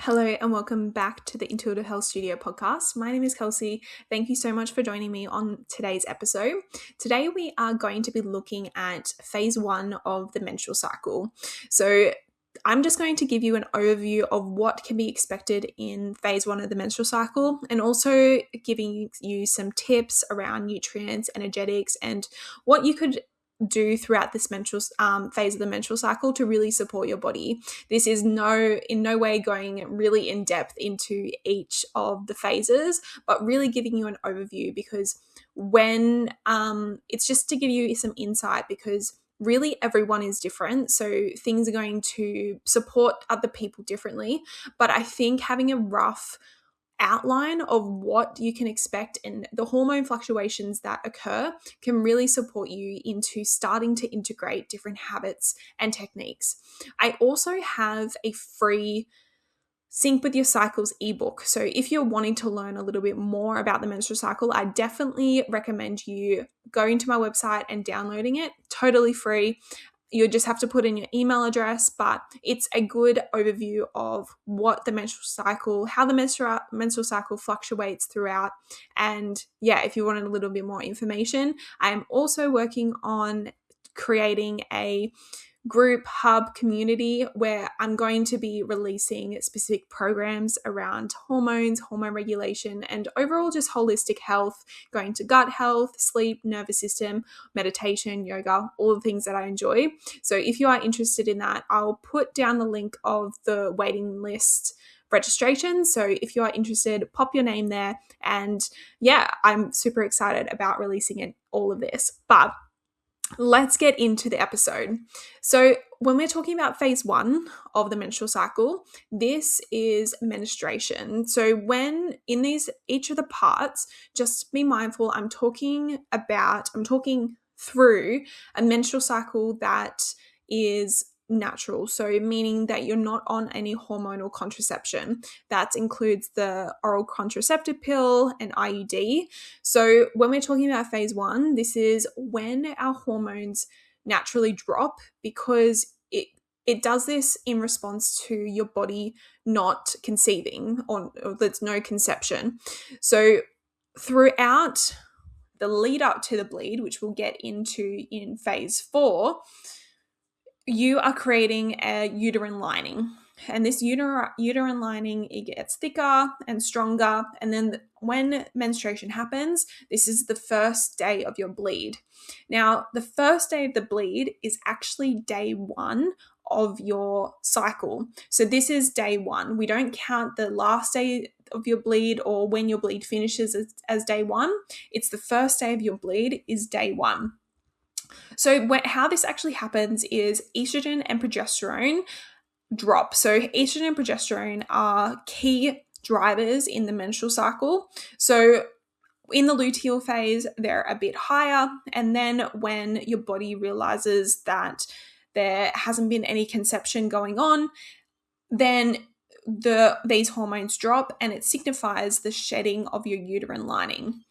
Hello and welcome back to the Intuitive Health Studio podcast. My name is Kelsey. Thank you so much for joining me on today's episode. Today we are going to be looking at phase 1 of the menstrual cycle. So I'm just going to give you an overview of what can be expected in phase 1 of the menstrual cycle, and also giving you some tips around nutrients, energetics, and what you could do throughout this menstrual phase of the menstrual cycle to really support your body. This is in no way going really in depth into each of the phases, but really giving you an overview, because when it's just to give you some insight, because really everyone is different, so things are going to support other people differently. But I think having a rough outline of what you can expect and the hormone fluctuations that occur can really support you into starting to integrate different habits and techniques. I also have a free Sync with Your Cycles ebook. So if you're wanting to learn a little bit more about the menstrual cycle, I definitely recommend you going to my website and downloading it. Totally free. You just have to put in your email address, but it's a good overview of what the menstrual cycle, how the menstrual cycle fluctuates throughout. And yeah, if you wanted a little bit more information, I'm also working on creating a group hub community where I'm going to be releasing specific programs around hormones, hormone regulation, and overall just holistic health, going to gut health, sleep, nervous system, meditation, yoga, all the things that I enjoy. So if you are interested in that, I'll put down the link of the waiting list registration. So if you are interested, pop your name there. And yeah, I'm super excited about releasing all of this. But let's get into the episode. So when we're talking about phase 1 of the menstrual cycle, this is menstruation. So when in each of the parts, just be mindful, I'm talking through a menstrual cycle that is natural. So meaning that you're not on any hormonal contraception. That includes the oral contraceptive pill and IUD. So when we're talking about phase 1, this is when our hormones naturally drop, because it does this in response to your body not conceiving, or there's no conception. So throughout the lead up to the bleed, which we'll get into in phase 4, you are creating a uterine lining. And this uterine lining, it gets thicker and stronger. And then when menstruation happens, this is the first day of your bleed. Now, the first day of the bleed is actually day 1 of your cycle. So this is day 1. We don't count the last day of your bleed or when your bleed finishes as day 1. It's the first day of your bleed is day 1. So how this actually happens is estrogen and progesterone drop. So estrogen and progesterone are key drivers in the menstrual cycle. So in the luteal phase, they're a bit higher. And then when your body realizes that there hasn't been any conception going on, then these hormones drop, and it signifies the shedding of your uterine lining.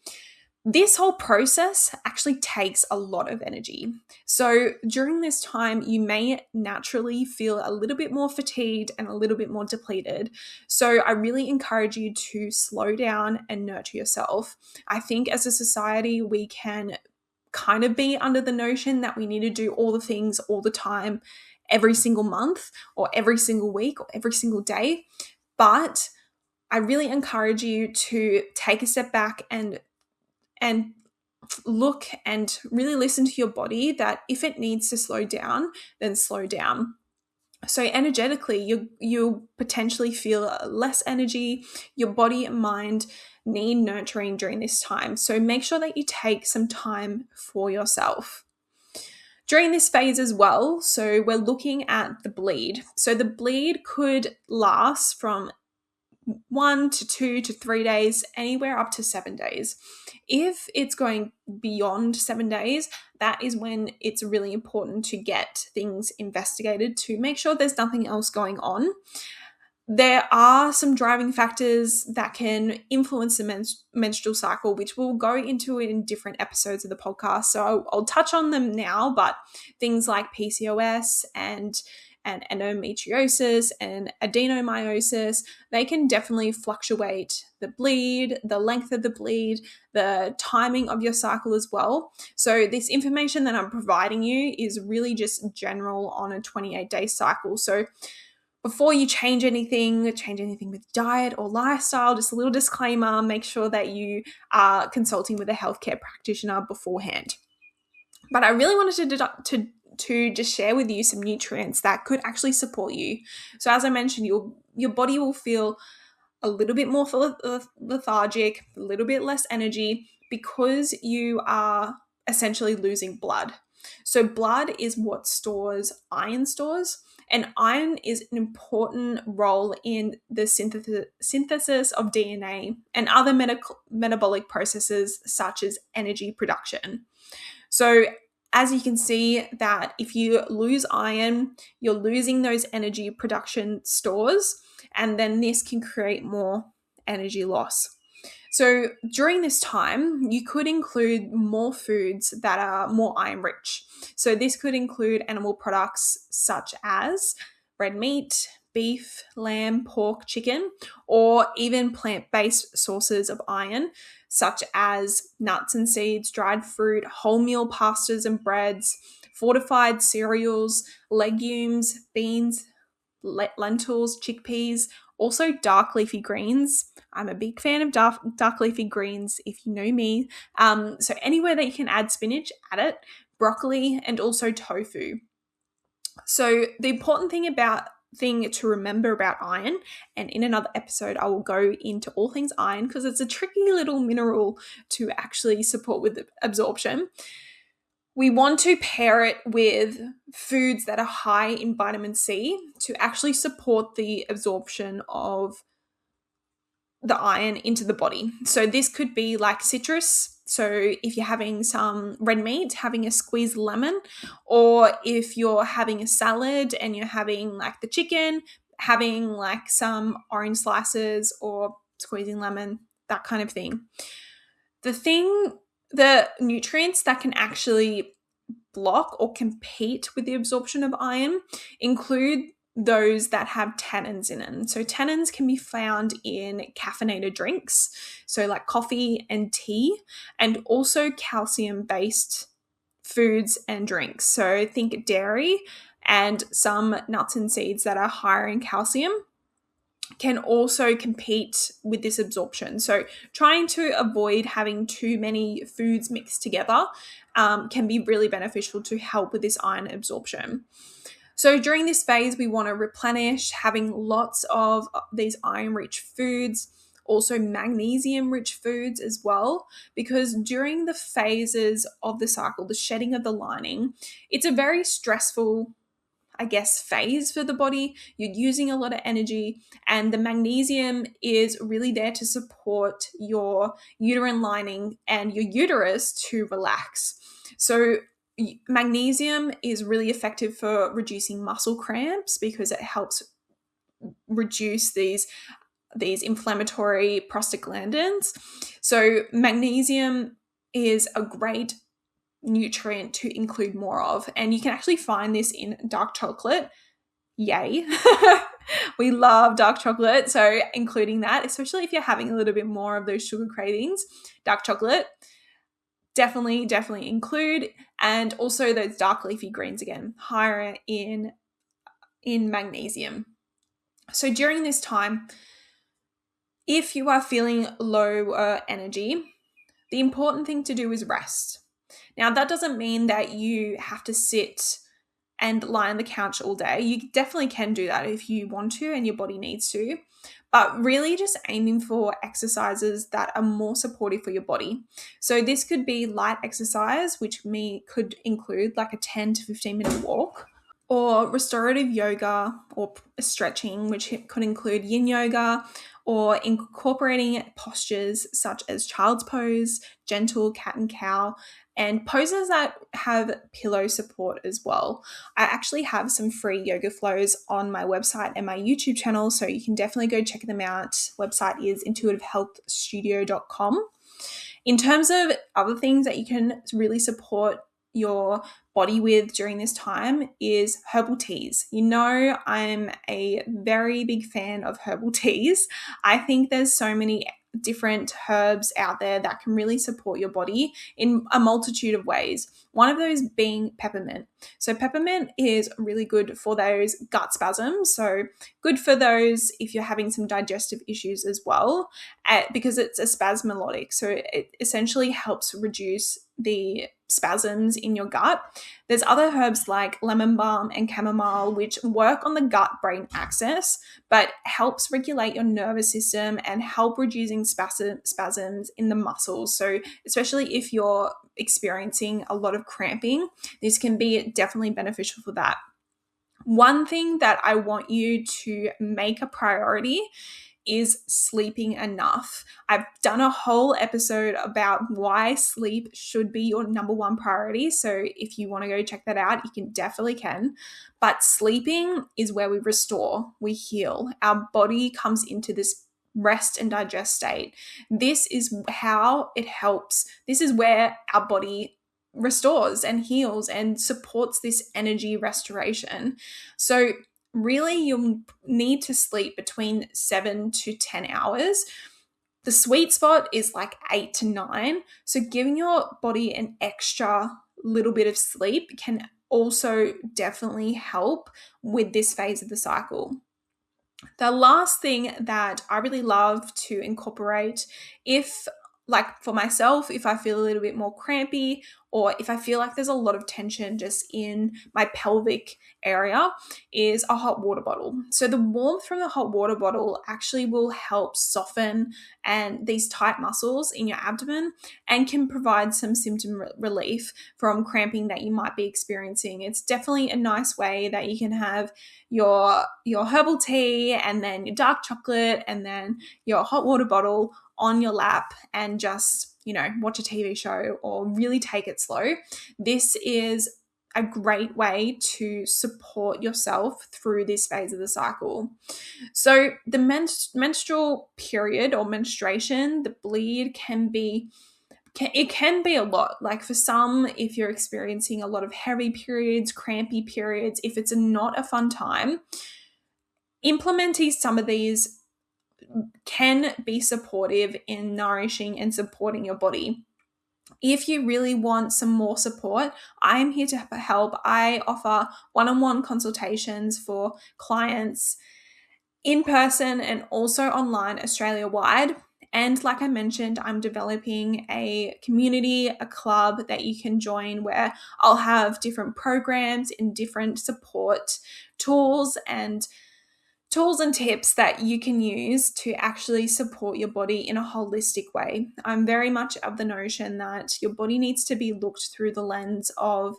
This whole process actually takes a lot of energy. So during this time, you may naturally feel a little bit more fatigued and a little bit more depleted. So I really encourage you to slow down and nurture yourself. I think as a society, we can kind of be under the notion that we need to do all the things all the time, every single month or every single week or every single day. But I really encourage you to take a step back and look and really listen to your body, that if it needs to slow down, then slow down. So energetically, you potentially feel less energy. Your body and mind need nurturing during this time. So make sure that you take some time for yourself. During this phase as well, so we're looking at the bleed. So the bleed could last from 1 to 2 to 3 days, anywhere up to 7 days. If it's going beyond 7 days, that is when it's really important to get things investigated to make sure there's nothing else going on. There are some driving factors that can influence the menstrual cycle, which we'll go into in different episodes of the podcast. So I'll touch on them now, but things like PCOS and and endometriosis and adenomyosis, they can definitely fluctuate the bleed, the length of the bleed, the timing of your cycle as well. So this information that I'm providing you is really just general on a 28-day cycle. So before you change anything with diet or lifestyle, just a little disclaimer, make sure that you are consulting with a healthcare practitioner beforehand. But I really wanted to just share with you some nutrients that could actually support you. So as I mentioned, your body will feel a little bit more lethargic, a little bit less energy because you are essentially losing blood. So blood is what iron stores, and iron is an important role in the synthesis of DNA and other metabolic processes such as energy production. So as you can see that if you lose iron, you're losing those energy production stores, and then this can create more energy loss. So during this time, you could include more foods that are more iron rich. So this could include animal products such as red meat, beef, lamb, pork, chicken, or even plant-based sources of iron, such as nuts and seeds, dried fruit, wholemeal pastas and breads, fortified cereals, legumes, beans, lentils, chickpeas, also dark leafy greens. I'm a big fan of dark leafy greens, if you know me. So anywhere that you can add spinach, add it, broccoli, and also tofu. So the important thing to remember about iron, and in another episode I will go into all things iron because it's a tricky little mineral to actually support with absorption. We want to pair it with foods that are high in vitamin C to actually support the absorption of the iron into the body. So this could be like citrus. So if you're having some red meat, having a squeezed lemon, or if you're having a salad and you're having like the chicken, having like some orange slices or squeezing lemon, that kind of thing. The nutrients that can actually block or compete with the absorption of iron include those that have tannins in them. So tannins can be found in caffeinated drinks, so like coffee and tea, and also calcium-based foods and drinks. So think dairy and some nuts and seeds that are higher in calcium can also compete with this absorption. So trying to avoid having too many foods mixed together can be really beneficial to help with this iron absorption. So during this phase, we want to replenish, having lots of these iron-rich foods, also magnesium-rich foods as well, because during the phases of the cycle, the shedding of the lining, it's a very stressful phase for the body. You're using a lot of energy, and the magnesium is really there to support your uterine lining and your uterus to relax. So magnesium is really effective for reducing muscle cramps because it helps reduce these inflammatory prostaglandins. So magnesium is a great nutrient to include more of, and you can actually find this in dark chocolate. Yay. We love dark chocolate, so including that, especially if you're having a little bit more of those sugar cravings, dark chocolate definitely include. And also those dark leafy greens, again, higher in magnesium. So during this time, if you are feeling low energy, the important thing to do is rest. Now, that doesn't mean that you have to sit and lie on the couch all day. You definitely can do that if you want to and your body needs to, but really just aiming for exercises that are more supportive for your body. So this could be light exercise, which could include like a 10 to 15 minute walk, or restorative yoga or stretching, which could include yin yoga, or incorporating postures such as child's pose, gentle cat and cow, and poses that have pillow support as well. I actually have some free yoga flows on my website and my YouTube channel, so you can definitely go check them out. Website is intuitivehealthstudio.com. In terms of other things that you can really support your body with during this time is herbal teas. You know, I'm a very big fan of herbal teas. I think there's so many different herbs out there that can really support your body in a multitude of ways. One of those being peppermint. So peppermint is really good for those gut spasms. So good for those if you're having some digestive issues as well, because it's a spasmodic. So it essentially helps reduce the spasms in your gut. There's other herbs like lemon balm and chamomile, which work on the gut-brain axis, but helps regulate your nervous system and help reducing spasms in the muscles. So especially if you're experiencing a lot of cramping, this can be definitely beneficial for that. One thing that I want you to make a priority is sleeping enough. I've done a whole episode about why sleep should be your number one priority. So if you want to go check that out, you definitely can. But sleeping is where we restore, we heal. Our body comes into this rest and digest state. This is how it helps. This is where our body restores and heals and supports this energy restoration. So really, you'll need to sleep between 7 to 10 hours. The sweet spot is like 8 to 9. So giving your body an extra little bit of sleep can also definitely help with this phase of the cycle. The last thing that I really love to incorporate, for myself, if I feel a little bit more crampy or if I feel like there's a lot of tension just in my pelvic area, is a hot water bottle. So the warmth from the hot water bottle actually will help soften and these tight muscles in your abdomen and can provide some symptom relief from cramping that you might be experiencing. It's definitely a nice way that you can have your herbal tea and then your dark chocolate and then your hot water bottle on your lap and just, watch a TV show or really take it slow. This is a great way to support yourself through this phase of the cycle. So the menstrual period or menstruation, the bleed can be a lot. Like for some, if you're experiencing a lot of heavy periods, crampy periods, if it's not a fun time, implementing some of these can be supportive in nourishing and supporting your body. If you really want some more support, I am here to help. I offer one-on-one consultations for clients in person and also online Australia-wide. And like I mentioned, I'm developing a community, a club that you can join where I'll have different programs and different support tools and tips that you can use to actually support your body in a holistic way. I'm very much of the notion that your body needs to be looked through the lens of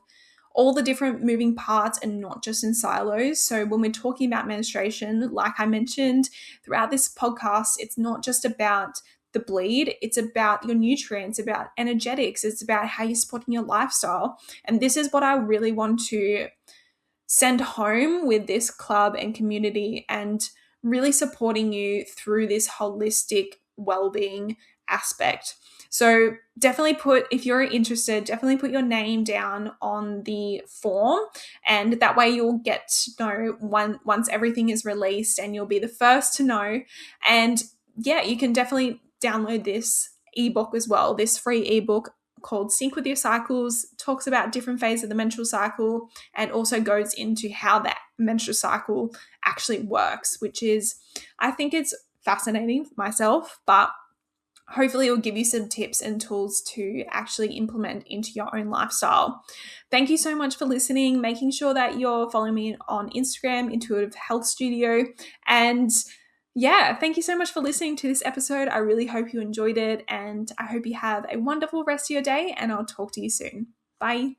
all the different moving parts and not just in silos. So when we're talking about menstruation, like I mentioned throughout this podcast, it's not just about the bleed, it's about your nutrients, about energetics, it's about how you're supporting your lifestyle. And this is what I really want to send home with this club and community and really supporting you through this holistic well-being aspect. So if you're interested, definitely put your name down on the form, and that way you'll get to know once everything is released and you'll be the first to know. And yeah, you can definitely download this ebook as well, this free ebook called Sync with Your Cycles, talks about different phases of the menstrual cycle and also goes into how that menstrual cycle actually works, which is, I think it's fascinating for myself, but hopefully it will give you some tips and tools to actually implement into your own lifestyle. Thank you so much for listening, making sure that you're following me on Instagram, Intuitive Health Studio, and yeah, thank you so much for listening to this episode. I really hope you enjoyed it, and I hope you have a wonderful rest of your day, and I'll talk to you soon. Bye.